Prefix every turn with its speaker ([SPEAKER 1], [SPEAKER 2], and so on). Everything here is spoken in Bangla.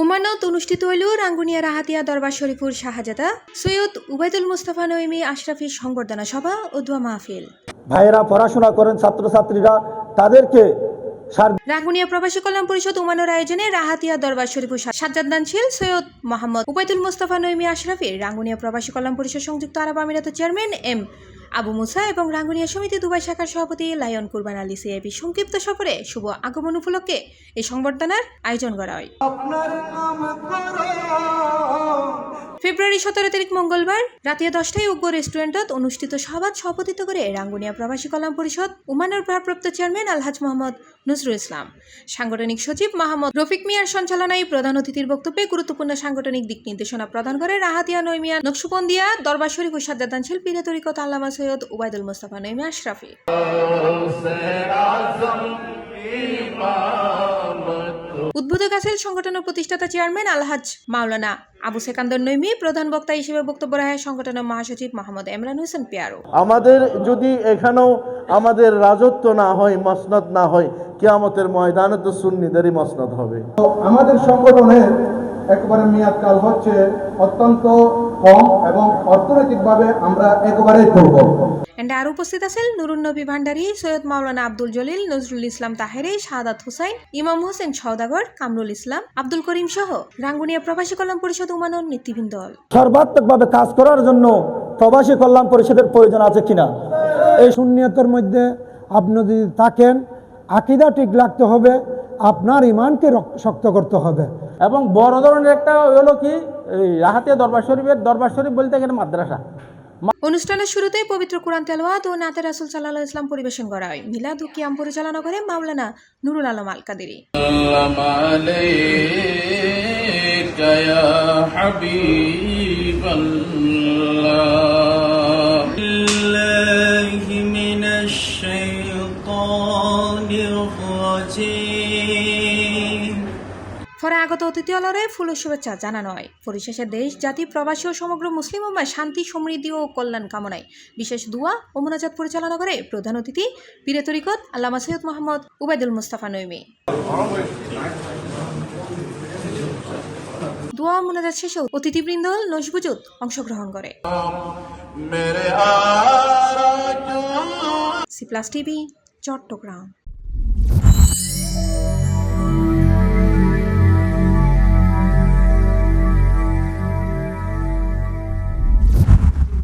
[SPEAKER 1] উমানত অনুষ্ঠিত হইল রাঙ্গুনিয়া রাহাতিয়া দরবার শরীফুর শাহজাদা সৈয়দ উবাইদুল মুস্তাফা নঈমী আশরাফির সংবর্ধনা সভা ও দোয়া মাহফিল।
[SPEAKER 2] ভাইয়েরা পড়াশোনা করেন, ছাত্রছাত্রীরা তাদেরকে
[SPEAKER 1] রাঙ্গুনিয়া প্রবাসী কল্যাণ পরিষদ উমানোর আয়োজনে রাহাতিয়া দরবার শরীফুর সাজ্জাদানশীল সৈয়দ মোহাম্মদ উবাইদুল মুস্তাফা নঈমী আশরাফির রাঙ্গুনিয়া প্রবাসী কল্যাণ পরিষদ সংযুক্ত আরব আমিরাতের চেয়ারম্যান এম আবু মুসা এবং রাঙ্গুনিয়া সমিতি দুবাই শাখার সভাপতি লায়ন কুরবান আলী সিআইপি সংক্ষিপ্ত সফরে শুভ আগমন উপলক্ষে এই সংবর্ধনার আয়োজন করা হয়। ফেব্রুয়ারি 17 তারিখ মঙ্গলবার রাতিয়া 10টায় উগ্র রেস্টুরেন্টত অনুষ্ঠিত সভাত সভাপতিত্ব করে রাঙ্গুনিয়া প্রবাসী কল্যাণ পরিষদ উমানের ভারপ্রাপ্ত চেয়ারম্যান আলহাজ মোহাম্মদ নজরুল ইসলাম, সাংগঠনিক সচিব মোহাম্মদ রফিক মিয়ার সঞ্চালনায় প্রধান অতিথির বক্তব্যে গুরুত্বপূর্ণ সাংগঠনিক দিক নির্দেশনা প্রদান করে রাহাতিয়া নঈমিয়া নকশবন্দিয়া দরবার শরীফ ও সাজ্জাদানশীল পীরে তরিকত আল্লামা সৈয়দ উবাইদুল মুস্তাফা নঈমী আশরাফি। উদ্বোধক আছেন সংগঠনের প্রতিষ্ঠাতা চেয়ারম্যান আলহাজ মাওলানা আবু সেকান্দর নঈমী। প্রধান বক্তা হিসেবে বক্তব্য রাখেন সংগঠনের মহাসচিব মোহাম্মদ ইমরান হোসেন পিয়ারো।
[SPEAKER 2] আমাদের যদি এখানেও আমাদের রাজত্ব না হয়, মসনদ না হয়, কিয়ামতের ময়দানে তো সুন্নিদেরই মসনদ হবে।
[SPEAKER 3] আমাদের সংগঠনের একেবারে মেয়াদকাল হচ্ছে অত্যন্ত কম এবং অর্থনৈতিকভাবে আমরা একেবারে দুর্বল।
[SPEAKER 1] আর উপস্থিত আছেন নুরুন নবী ভান্ডারী, সৈয়দ মাওলানা আব্দুল জলিল, নজরুল ইসলাম তাহেরি, শাহাদাত হুসাইন, ইমাম হোসেন সওদাগর, কামরুল ইসলাম, আব্দুল করিম সহ রাঙ্গুনিয়া প্রবাসী কল্যাণ পরিষদ উমানন নেতৃবৃন্দ।
[SPEAKER 2] সর্বাত্মকভাবে কাজ করার জন্য প্রবাসী কল্যাণ পরিষদের প্রয়োজন আছে কিনা,
[SPEAKER 4] এই সুন্নিয়তের মধ্যে আপনি যদি থাকেন, আকীদা ঠিক রাখতে হবে, আপনার ঈমানকে শক্ত করতে হবে।
[SPEAKER 5] এবং বড় ধরনের একটা হলো কি রাহাতিয়া দরবার শরীফের দরবার শরীফ বলতে গেলে মাদ্রাসা।
[SPEAKER 1] অনুষ্ঠানের শুরুতেই পবিত্র কোরআন তেলাওয়াত ও নাতে রাসূল সাল্লাল্লাহু আলাইহি ওয়াসাল্লাম পরিবেশন করা হয়। মিলাদ ও কিয়াম পরিচালনা করে মাওলানা নুরুল আলম আল কাদেরী। পরে আগত অতিথি অলরে ফুল শুভেচ্ছা জানানো হয়। পরিশেষে দেশ, জাতি, প্রবাসী ও সমগ্র মুসলিম উম্মাহ শান্তি, সমৃদ্ধি ও কল্যাণ কামনায় বিশেষ দোয়া ও মোনাজাত পরিচালনা করে প্রধান অতিথি পীরে তরিকত আল্লামা সৈয়দ মোহাম্মদ উবাইদুল মুস্তাফা নঈমী। দোয়া ও মোনাজাত শেষে অতিথিবৃন্দ নজবুজুদ অংশগ্রহণ করে। C plus TV, Chittagong.